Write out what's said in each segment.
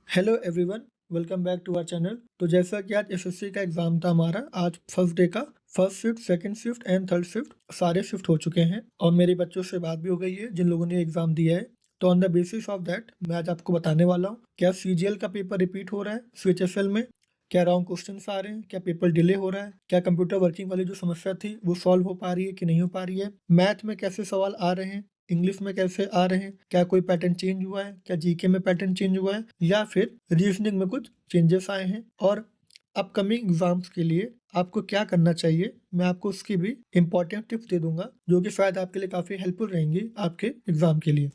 Hello everyone, welcome back to our channel. तो जैसा कि आज एसएससी का एग्जाम था हमारा, आज फर्स्ट डे का first shift, second shift and third shift सारे शिफ्ट हो चुके हैं और मेरे बच्चों से बात भी हो गई है जिन लोगों ने एग्जाम दिया है। तो on the basis of that मैं आज आपको बताने वाला हूँ क्या सीजीएल का पेपर रिपीट हो रहा है सीएचएसएल में, क्या रॉन्ग क्वेश्चन आ रहे हैं, क्या पेपर डिले हो रहा है, क्या कंप्यूटर वर्किंग वाली जो समस्या थी वो सॉल्व हो पा रही है कि नहीं हो पा रही है, मैथ में कैसे सवाल आ रहे हैं, इंग्लिश में कैसे आ रहे हैं, क्या कोई पैटर्न चेंज हुआ है, क्या जीके में पैटर्न चेंज हुआ है या फिर रीजनिंग में कुछ चेंजेस आए हैं, और अपकमिंग एग्जाम्स के लिए आपको क्या करना चाहिए। मैं आपको उसकी भी इंपॉर्टेंट टिप्स दे दूंगा जो कि शायद आपके लिए काफी हेल्पफुल रहेंगी आपके एग्जाम के लिए।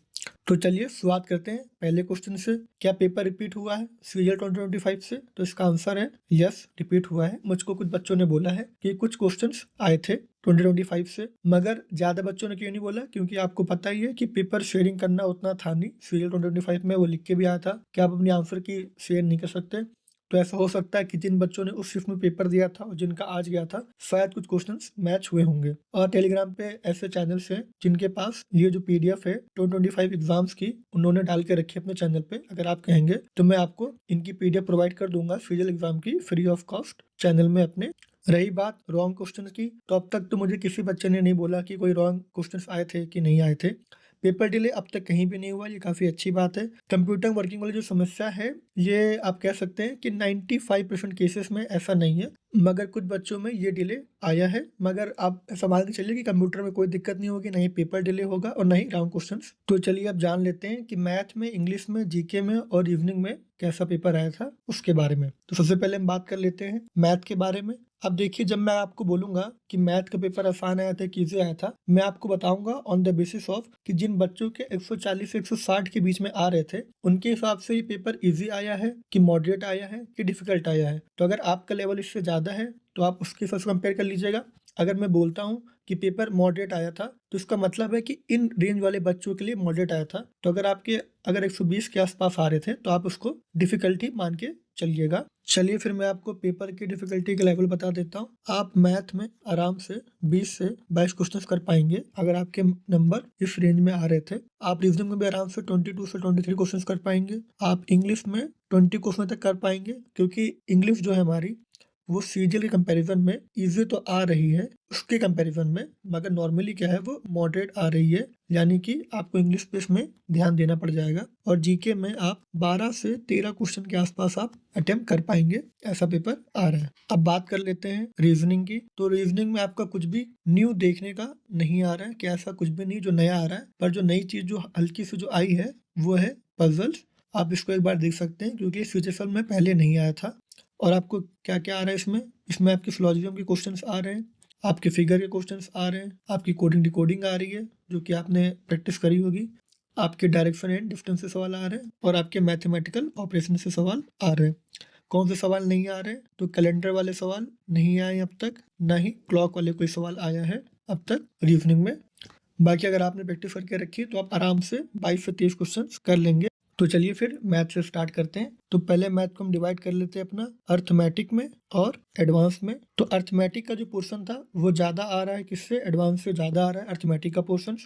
तो चलिए शुरुआत करते हैं पहले क्वेश्चन से। क्या पेपर रिपीट हुआ है सीजीएल 2025 से? तो इसका आंसर है यस, रिपीट हुआ है। मुझको कुछ बच्चों ने बोला है कि कुछ क्वेश्चंस आए थे 2025 से, मगर ज्यादा बच्चों ने क्यों नहीं बोला, क्योंकि आपको पता ही है कि पेपर शेयरिंग करना उतना था नहीं। सीजीएल 2025 में वो लिख के भी आया था कि आप अपनी आंसर की शेयर नहीं कर सकते। तो ऐसा हो सकता है कि जिन बच्चों ने उस शिफ्ट में पेपर दिया था और जिनका आज गया था, शायद कुछ क्वेश्चंस मैच हुए होंगे। और टेलीग्राम पे ऐसे चैनल्स हैं जिनके पास ये जो पीडीएफ है 2025 एग्जाम्स की, उन्होंने डाल के रखी है अपने चैनल पे। अगर आप कहेंगे तो मैं आपको इनकी पीडीएफ प्रोवाइड कर दूंगा सीजीएल एग्जाम की फ्री ऑफ कॉस्ट चैनल में अपने। रही बात रॉन्ग क्वेश्चन की, तो अब तक तो मुझे किसी बच्चे ने नहीं बोला कि कोई रॉन्ग क्वेश्चन आए थे कि नहीं आए थे। पेपर डिले अब तक कहीं भी नहीं हुआ, ये काफ़ी अच्छी बात है। कंप्यूटर वर्किंग वाली जो समस्या है, ये आप कह सकते हैं कि 95% केसेस में ऐसा नहीं है, मगर कुछ बच्चों में ये डिले आया है। मगर आप संभाल के चलिए कि कंप्यूटर में कोई दिक्कत नहीं होगी, ना ही पेपर डिले होगा और ना ही राउंड क्वेश्चंस। तो चलिए अब जान लेते हैं कि मैथ में, इंग्लिश में, जीके में और रीजनिंग में कैसा पेपर आया था उसके बारे में। तो सबसे पहले हम बात कर लेते हैं मैथ के बारे में। अब देखिए, जब मैं आपको बोलूंगा कि मैथ का पेपर आसान आया था कि इजी आया था, मैं आपको बताऊंगा ऑन द बेसिस ऑफ कि जिन बच्चों के 140 से 160 के बीच में आ रहे थे, उनके हिसाब से ये पेपर इजी आया है कि मॉडरेट आया है कि डिफिकल्ट आया है। तो अगर आपका लेवल इससे ज़्यादा है तो आप उसके साथ कंपेयर कर लीजिएगा। अगर मैं बोलता हूँ कि पेपर मॉडरेट आया था, तो इसका मतलब है कि इन रेंज वाले बच्चों के लिए मॉडरेट आया था। तो अगर 120 के आसपास आ रहे थे तो आप उसको डिफिकल्टी मान के चलिएगा। चलिए फिर मैं आपको पेपर की डिफिकल्टी का लेवल बता देता हूँ। आप मैथ में आराम से 20 से 22 क्वेश्चंस कर पाएंगे अगर आपके नंबर इस रेंज में आ रहे थे। आप रीजनिंग में भी आराम से 22 से 23 क्वेश्चंस कर पाएंगे। आप इंग्लिश में 20 क्वेश्चन तक कर पाएंगे, क्योंकि इंग्लिश जो है हमारी, वो सीजीएल के कंपैरिजन में इजी तो आ रही है उसके कंपैरिजन में, मगर नॉर्मली क्या है वो मॉडरेट आ रही है। यानी कि आपको इंग्लिश पे इसमें ध्यान देना पड़ जाएगा। और जीके में आप 12 से 13 क्वेश्चन के आसपास आप अटेम्प्ट कर पाएंगे, ऐसा पेपर आ रहा है। अब बात कर लेते हैं रीजनिंग की। तो रीजनिंग में आपका कुछ भी न्यू देखने का नहीं आ रहा है, कि ऐसा कुछ भी नहीं जो नया आ रहा है। पर जो नई चीज जो हल्की सी जो आई है वो है पजल्स। आप इसको एक बार देख सकते हैं, क्योंकि सीएचएसएल में पहले नहीं आया था। और आपको क्या क्या आ रहा है इसमें, आपके सिलोजिज्म के क्वेश्चंस आ रहे हैं, आपके फिगर के क्वेश्चंस आ रहे हैं, आपकी कोडिंग डिकोडिंग आ रही है जो कि आपने प्रैक्टिस करी होगी, आपके डायरेक्शन एंड डिस्टेंस से सवाल आ रहे हैं, और आपके मैथमेटिकल ऑपरेशन से सवाल आ रहे हैं। कौन से सवाल नहीं आ रहे? तो कैलेंडर वाले सवाल नहीं आए अब तक, ना ही क्लॉक वाले कोई सवाल आया है अब तक रीजनिंग में। बाकी अगर आपने प्रैक्टिस करके रखी तो आप आराम से 22 से 23 क्वेश्चन कर लेंगे। तो चलिए फिर मैथ से स्टार्ट करते हैं। तो पहले मैथ को हम डिवाइड कर लेते हैं अपना अर्थमेटिक में और एडवांस में। तो अर्थमेटिक का जो पोर्शन था वो ज़्यादा आ रहा है, किससे? एडवांस से ज़्यादा आ रहा है अर्थमेटिक का पोर्शन।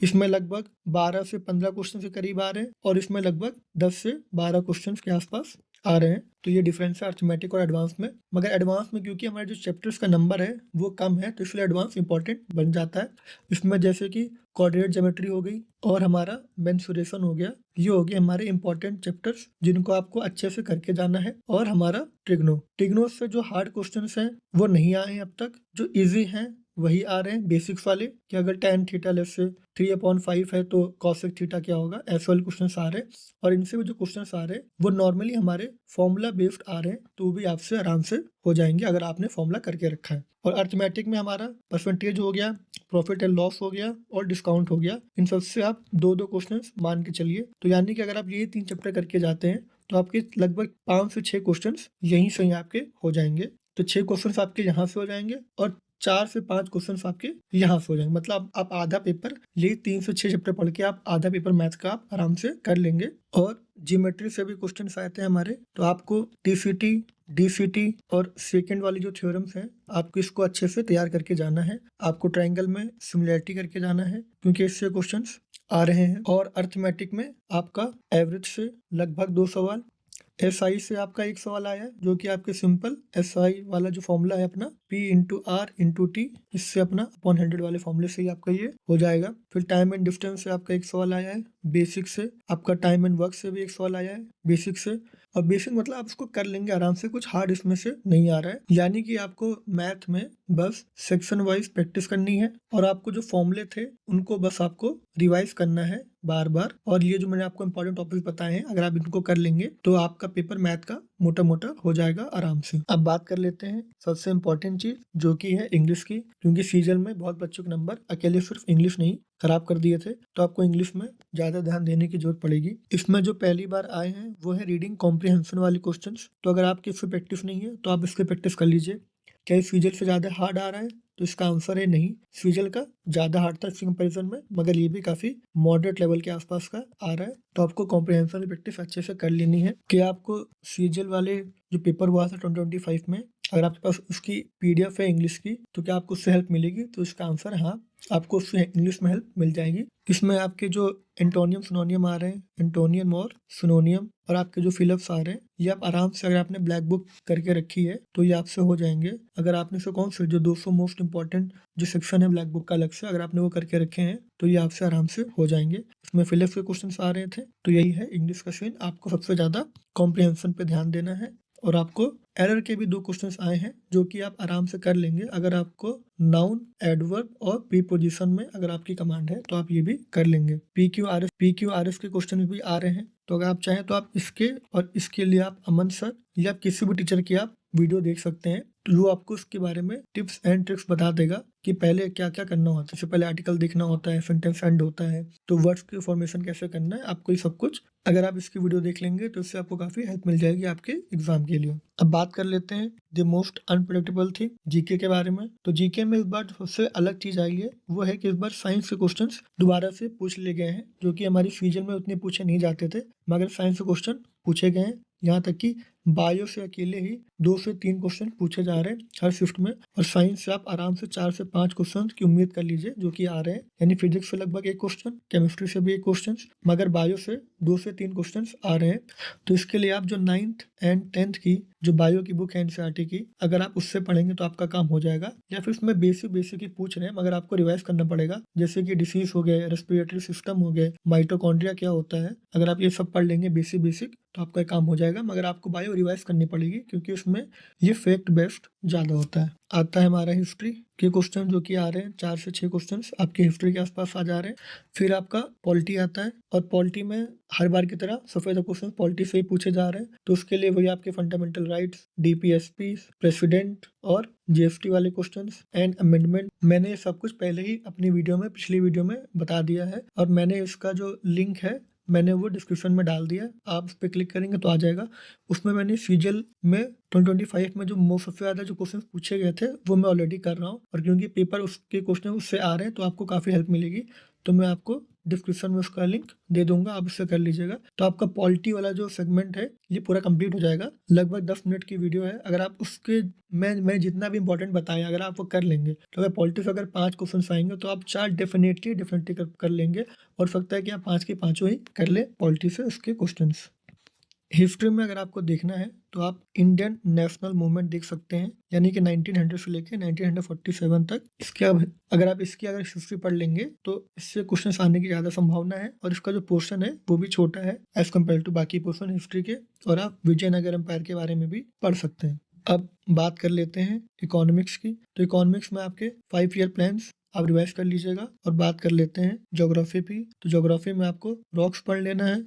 इसमें लगभग 12 से 15 क्वेश्चन के करीब आ रहे हैं और इसमें लगभग 10 से 12 क्वेश्चन के आसपास आ रहे हैं। तो ये डिफरेंस है अर्थमेटिक और एडवांस में। मगर एडवांस में क्योंकि हमारे जो चैप्टर्स का नंबर है वो कम है, तो इसलिए एडवांस इंपॉर्टेंट बन जाता है। इसमें जैसे कि कोऑर्डिनेट ज्योमेट्री हो गई और हमारा मेंसुरेशन हो गया, ये हो गए हमारे इंपॉर्टेंट चैप्टर्स जिनको आपको अच्छे से करके जाना है। और हमारा ट्रिग्नो से जो हार्ड क्वेश्चंस हैं वो नहीं आए हैं अब तक, जो इजी हैं वही आ रहे हैं, बेसिक्स वाले, कि अगर tan थीटा लेस से 3/5 है तो cosec थीटा क्या होगा, ऐसे वाले क्वेश्चन आ रहे हैं। और इनसे भी जो क्वेश्चन आ रहे हैं वो नॉर्मली हमारे फॉर्मूला बेस्ड आ रहे हैं, तो वो भी आपसे आराम से हो जाएंगे अगर आपने फॉर्मूला करके रखा है। और अर्थमेटिक में हमारा परसेंटेज हो गया, प्रॉफिट एंड लॉस हो गया और डिस्काउंट हो गया। इन सबसे आप दो दो क्वेश्चन मान के चलिए। तो यानी कि अगर आप ये 3 चैप्टर करके जाते हैं तो आपके लगभग 5 से 6 क्वेश्चन यहीं से ही आपके हो जाएंगे। तो 6 क्वेश्चन आपके यहाँ से हो जाएंगे और 4 से 5 क्वेश्चन आपके यहाँ से हो जाएंगे। मतलब आप आधा पेपर, ये 3 से 6 चैप्टर पढ़ के आप आधा पेपर मैथ का आप आराम से कर लेंगे। और ज्योमेट्री से भी क्वेश्चन आए थे हमारे, तो आपको टीसीटी, डीसीटी और सेकंड वाली जो थ्योरम्स हैं, आपको इसको अच्छे से तैयार करके जाना है। आपको ट्रायंगल में सिमिलैरिटी करके जाना है, क्योंकि इससे क्वेश्चंस आ रहे हैं। और अर्थमेटिक में आपका एवरेज से लगभग 2 सवाल, SI से आपका एक सवाल आया है जो कि आपके सिंपल SI वाला जो फॉर्मूला है अपना P/R/T, इससे अपना अपॉन 100 वाले फॉर्मूले से ही आपका ये हो जाएगा। फिर टाइम एंड डिस्टेंस से आपका एक सवाल आया है, बेसिक से आपका टाइम एंड वर्क से भी एक सवाल आया है बेसिक से। और बेसिक मतलब आप इसको कर लेंगे आराम से, कुछ हार्ड इसमें से नहीं आ रहा है। यानी कि आपको मैथ में बस सेक्शन वाइज प्रैक्टिस करनी है और आपको जो फॉर्मूले थे उनको बस आपको रिवाइज करना है बार बार। और ये जो मैंने आपको इंपॉर्टेंट टॉपिक्स बताए हैं, अगर आप इनको कर लेंगे तो आपका पेपर मैथ का मोटा मोटा हो जाएगा आराम से। अब बात कर लेते हैं सबसे इम्पोर्टेंट चीज जो कि है इंग्लिश की, क्योंकि सीजन में बहुत बच्चों के नंबर अकेले सिर्फ इंग्लिश नहीं खराब कर दिए थे, तो आपको इंग्लिश में ज्यादा ध्यान देने की जरूरत पड़ेगी। इसमें जो पहली बार आए हैं वो है रीडिंग कॉम्प्रिहेंशन वाले क्वेश्चंस। तो अगर आपकी इससे प्रैक्टिस नहीं है तो आप इसकी प्रैक्टिस कर लीजिए। क्या ये सीजल से ज्यादा हार्ड आ रहा है? तो इसका आंसर है नहीं, सीजल का ज्यादा हार्ड था इसके कंपेरिजन में, मगर ये भी काफी मॉडरेट लेवल के आसपास का आ रहा है। तो आपको कॉम्प्रिहेंशन की प्रैक्टिस अच्छे से कर लेनी है। कि आपको सीजल वाले जो पेपर हुआ था 2025 में, अगर आपके पास उसकी PDF है इंग्लिश की, तो क्या आपको उससे हेल्प मिलेगी? तो इसका आंसर है हाँ, आपको उससे इंग्लिश में हेल्प मिल जाएगी। इसमें आपके जो एंटोनियम सिनोनियम आ रहे हैं, एंटोनियम और सिनोनियम, और आपके जो फिलअप्स आ रहे हैं, ये आप आराम से, अगर आपने ब्लैक बुक करके रखी है तो ये आपसे हो जाएंगे। अगर आपने से कौन से जो 200 मोस्ट इंपॉर्टेंट जो सेक्शन है ब्लैक बुक का अलग से, अगर आपने वो करके रखे हैं तो ये आपसे आराम से हो जाएंगे। इसमें फिलअप्स के क्वेश्चन आ रहे थे। तो यही है इंग्लिश का सीन, आपको सबसे ज्यादा कॉम्प्रिहेंशन पे ध्यान देना है। और आपको एरर के भी 2 क्वेश्चंस आए हैं जो कि आप आराम से कर लेंगे। अगर आपको नाउन, एडवर्ब और प्रीपोजिशन में अगर आपकी कमांड है तो आप ये भी कर लेंगे। PQRS के क्वेश्चन भी आ रहे हैं, तो अगर आप चाहें तो आप इसके और इसके लिए आप अमन सर या किसी भी टीचर की आप वीडियो देख सकते हैं। तो वो आपको उसके बारे में टिप्स एंड ट्रिक्स बता देगा कि पहले क्या क्या करना होता है। सबसे पहले आर्टिकल देखना होता है, सेंटेंस एंड होता है, तो वर्ड्स की फॉर्मेशन कैसे करना है, आपको ये सब कुछ अगर आप इसकी वीडियो देख लेंगे तो इससे आपको काफी हेल्प मिल जाएगी आपके एग्जाम के लिए। अब बात कर लेते हैं the most unpredictable thing, GK के बारे में। तो जीके में इस बार जो सबसे अलग चीज आई है वो है कि इस बार साइंस के क्वेश्चंस दोबारा से पूछ लिए गए हैं, जो कि हमारी सीजन में उतने पूछे नहीं जाते थे, मगर साइंस के क्वेश्चन पूछे गए हैं। यहाँ तक कि बायो से अकेले ही 2 से 3 क्वेश्चन पूछे जा रहे हैं हर शिफ्ट में, और साइंस से आप आराम से 4 से 5 क्वेश्चन की उम्मीद कर लीजिए जो कि आ रहे हैं। यानी फिजिक्स से लगभग 1 क्वेश्चन, केमिस्ट्री से भी 1 क्वेश्चन, मगर बायो से 2 से 3 क्वेश्चन आ रहे हैं। तो इसके लिए आप जो 9th एंड 10th की जो बायो की बुक है NCERT की, अगर आप उससे पढ़ेंगे तो आपका काम हो जाएगा। या फिर उसमें बेसिक ही पूछ रहे हैं मगर आपको रिवाइज करना पड़ेगा, जैसे कि डिसीज हो गए, रेस्पिरेटरी सिस्टम हो गए, माइटोकॉन्ड्रिया क्या होता है, अगर आप ये सब पढ़ लेंगे बेसिक तो आपका काम हो जाएगा। मगर आपको बायो रिवाइज करनी पड़ेगी क्योंकि उसमें ये फैक्ट बेस्ड ज्यादा होता है। आता है हमारा हिस्ट्री के क्वेश्चन जो कि आ रहे हैं 4 से 6 क्वेश्चन आपके हिस्ट्री के आसपास आ जा रहे हैं। फिर आपका पॉलिटी आता है, और पॉलिटी में हर बार की तरह सफेद क्वेश्चन पॉलिटी से ही पूछे जा रहे हैं। तो उसके लिए वही आपके फंडामेंटल राइट्स, DPSP, प्रेसिडेंट और GST वाले क्वेश्चंस एंड अमेंडमेंट, मैंने ये सब कुछ पहले ही अपनी वीडियो में, पिछली वीडियो में बता दिया है, और मैंने इसका जो लिंक है मैंने वो डिस्क्रिप्शन में डाल दिया। आप उस पर क्लिक करेंगे तो आ जाएगा। उसमें मैंने सीजल में 2025 में जो सबसे ज्यादा जो क्वेश्चन पूछे गए थे वो मैं ऑलरेडी कर रहा हूँ, और क्योंकि पेपर उसके क्वेश्चन उससे आ रहे हैं तो आपको काफी हेल्प मिलेगी। तो मैं आपको डिस्क्रिप्शन में उसका लिंक दे दूंगा, आप उससे कर लीजिएगा। तो आपका पॉलिटी वाला जो सेगमेंट है ये पूरा कंप्लीट हो जाएगा। लगभग 10 मिनट की वीडियो है। अगर आप उसके मैं जितना भी इंपॉर्टेंट बताया अगर आप वो कर लेंगे, तो अगर पॉलिटी से अगर 5 क्वेश्चन आएंगे तो आप 4 डेफिनेटली कर लेंगे। और हो सकता है कि आप 5 के 5 ही कर ले पॉलिटी से उसके क्वेश्चन। हिस्ट्री में अगर आपको देखना है तो आप इंडियन नेशनल मूवमेंट देख सकते हैं, यानी कि 1900 से लेके 1947 तक। इसके अगर आप इसकी अगर हिस्ट्री पढ़ लेंगे तो इससे क्वेश्चन आने की ज़्यादा संभावना है, और इसका जो पोर्शन है वो भी छोटा है एज कम्पेयर टू बाकी पोर्शन हिस्ट्री के। और आप विजयनगर एम्पायर के बारे में भी पढ़ सकते हैं। अब बात कर लेते हैं इकोनॉमिक्स की। तो इकोनॉमिक्स में आपके 5 ईयर प्लान्स आप रिवाइज कर लीजिएगा। और बात कर लेते हैं ज्योग्राफी भी। तो ज्योग्राफी में आपको रॉक्स पढ़ लेना है,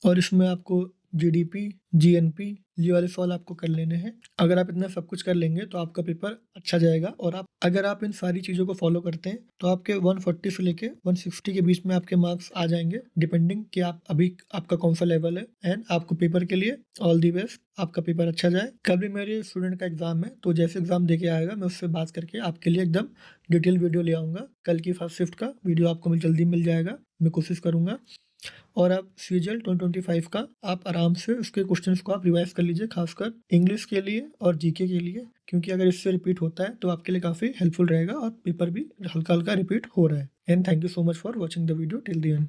और इसमें आपको GDP, GNP ये वाले सवाल आपको कर लेने हैं। अगर आप इतना सब कुछ कर लेंगे तो आपका पेपर अच्छा जाएगा। और अगर आप इन सारी चीज़ों को फॉलो करते हैं तो आपके 140 से लेके 160 के बीच में आपके मार्क्स आ जाएंगे, डिपेंडिंग कि आप अभी आपका कौन सा लेवल है। एंड आपको पेपर के लिए ऑल दी बेस्ट, आपका पेपर अच्छा जाए। कल भी मेरे स्टूडेंट का एग्जाम है, तो जैसे एग्जाम दे के आएगा मैं उससे बात करके आपके लिए एकदम डिटेल वीडियो ले आऊँगा। कल की फर्स्ट शिफ्ट का वीडियो आपको जल्दी मिल जाएगा, मैं कोशिश करूँगा। और आप सीजल 2025 का आप आराम से उसके क्वेश्चंस को आप रिवाइज कर लीजिए, खासकर इंग्लिश के लिए और जीके के लिए, क्योंकि अगर इससे रिपीट होता है तो आपके लिए काफ़ी हेल्पफुल रहेगा, और पेपर भी हल्का हल्का रिपीट हो रहा है। And thank you so much for watching the video till the end.